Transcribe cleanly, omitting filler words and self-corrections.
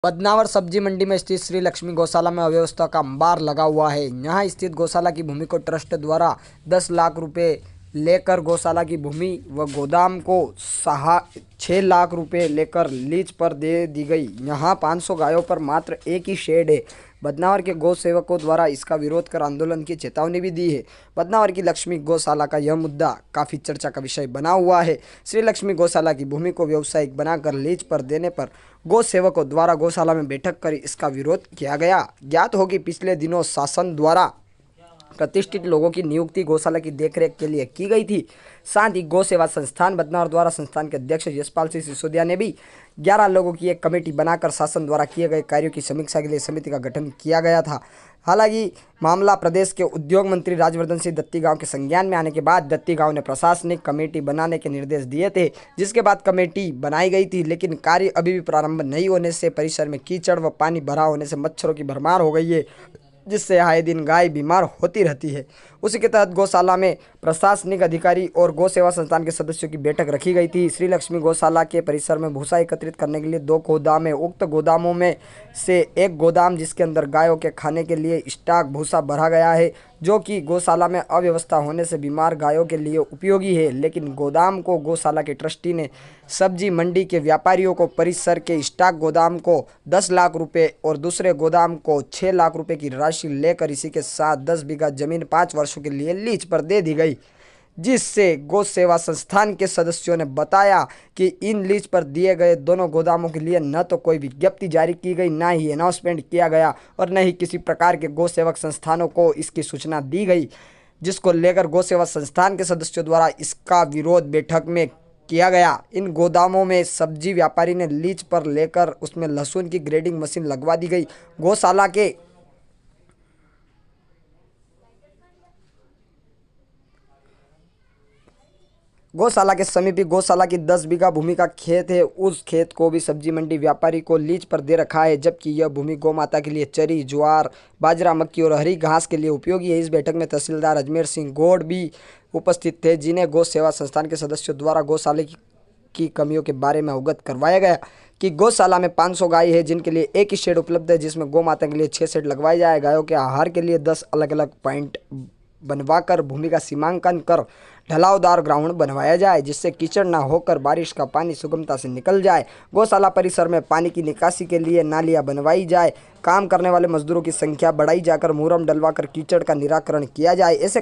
बदनावर सब्जी मंडी में स्थित श्री लक्ष्मी गौशाला में अव्यवस्था का अंबार लगा हुआ है। यहाँ स्थित गौशाला की भूमि को ट्रस्ट द्वारा 10 लाख रुपए लेकर गौशाला की भूमि व गोदाम को 6 लाख रुपए लेकर लीज पर दे दी गई। यहाँ 500 गायों पर मात्र एक ही शेड है। बदनावर के गौ सेवकों द्वारा इसका विरोध कर आंदोलन की चेतावनी भी दी है। बदनावर की लक्ष्मी गौशाला का यह मुद्दा काफ़ी चर्चा का विषय बना हुआ है। श्री लक्ष्मी गौशाला की भूमि को व्यावसायिक बनाकर लीज पर देने पर गौ सेवकों द्वारा गौशाला में बैठक कर इसका विरोध किया गया। ज्ञात हो कि पिछले दिनों शासन द्वारा प्रतिष्ठित लोगों की नियुक्ति गौशाला की देखरेख के लिए की गई थी। साथ ही गौ सेवा संस्थान बदनावर द्वारा संस्थान के अध्यक्ष यशपाल सिंह सिसोदिया ने भी 11 लोगों की एक कमेटी बनाकर शासन द्वारा किए गए कार्यों की समीक्षा के लिए समिति का गठन किया गया था। हालांकि मामला प्रदेश के उद्योग मंत्री राजवर्धन सिंह दत्तीगांव के संज्ञान में आने के बाद दत्तीगांव ने प्रशासनिक कमेटी बनाने के निर्देश दिए थे, जिसके बाद कमेटी बनाई गई थी, लेकिन कार्य अभी भी प्रारंभ नहीं होने से परिसर में कीचड़ व पानी भरा होने से मच्छरों की भरमार हो गई है, जिससे आए दिन गाय बीमार होती रहती है। उसी के तहत गौशाला में प्रशासनिक अधिकारी और गौ सेवा संस्थान के सदस्यों की बैठक रखी गई थी। श्री लक्ष्मी गौशाला के परिसर में भूसा एकत्रित करने के लिए 2 गोदाम है। उक्त गोदामों में से एक गोदाम जिसके अंदर गायों के खाने के लिए स्टॉक भूसा भरा गया है, जो कि गौशाला में अव्यवस्था होने से बीमार गायों के लिए उपयोगी है, लेकिन गोदाम को गौशाला के ट्रस्टी ने सब्जी मंडी के व्यापारियों को परिसर के स्टॉक गोदाम को 10 लाख रुपए और दूसरे गोदाम को 6 लाख रुपए की राशि लेकर इसी के साथ 10 बीघा जमीन 5 वर्षों के लिए लीज पर दे दी गई, जिससे गौ सेवा संस्थान के सदस्यों ने बताया कि इन लीज पर दिए गए दोनों गोदामों के लिए न तो कोई विज्ञप्ति जारी की गई, न ही अनाउंसमेंट किया गया और न ही किसी प्रकार के गौ सेवक संस्थानों को इसकी सूचना दी गई, जिसको लेकर गौ सेवा संस्थान के सदस्यों द्वारा इसका विरोध बैठक में किया गया। इन गोदामों में सब्जी व्यापारी ने लीज पर लेकर उसमें लहसुन की ग्रेडिंग मशीन लगवा दी गई। गौशाला के समीप ही गौशाला की 10 बीघा भूमि का खेत है। उस खेत को भी सब्जी मंडी व्यापारी को लीज पर दे रखा है, जबकि यह भूमि गौ माता के लिए चरी, ज्वार, बाजरा, मक्की और हरी घास के लिए उपयोगी है। इस बैठक में तहसीलदार अजमेर सिंह गौड़ भी उपस्थित थे, जिन्हें गौ सेवा संस्थान के सदस्यों द्वारा गौशाला की कमियों के बारे में अवगत करवाया गया कि गौशाला में 500 गाय है, जिनके लिए एक ही शेड उपलब्ध है, जिसमें गौ माता के लिए 6 शेड लगवाए जाए। गायों के आहार के लिए 10 अलग अलग पॉइंट बनवाकर भूमि का सीमांकन कर ढलावदार ग्राउंड बनवाया जाए, जिससे कीचड़ न होकर बारिश का पानी सुगमता से निकल जाए। गौशाला परिसर में पानी की निकासी के लिए नालियां बनवाई जाए। काम करने वाले मजदूरों की संख्या बढ़ाई जाकर मुहर्रम डलवाकर कीचड़ का निराकरण किया जाए। ऐसे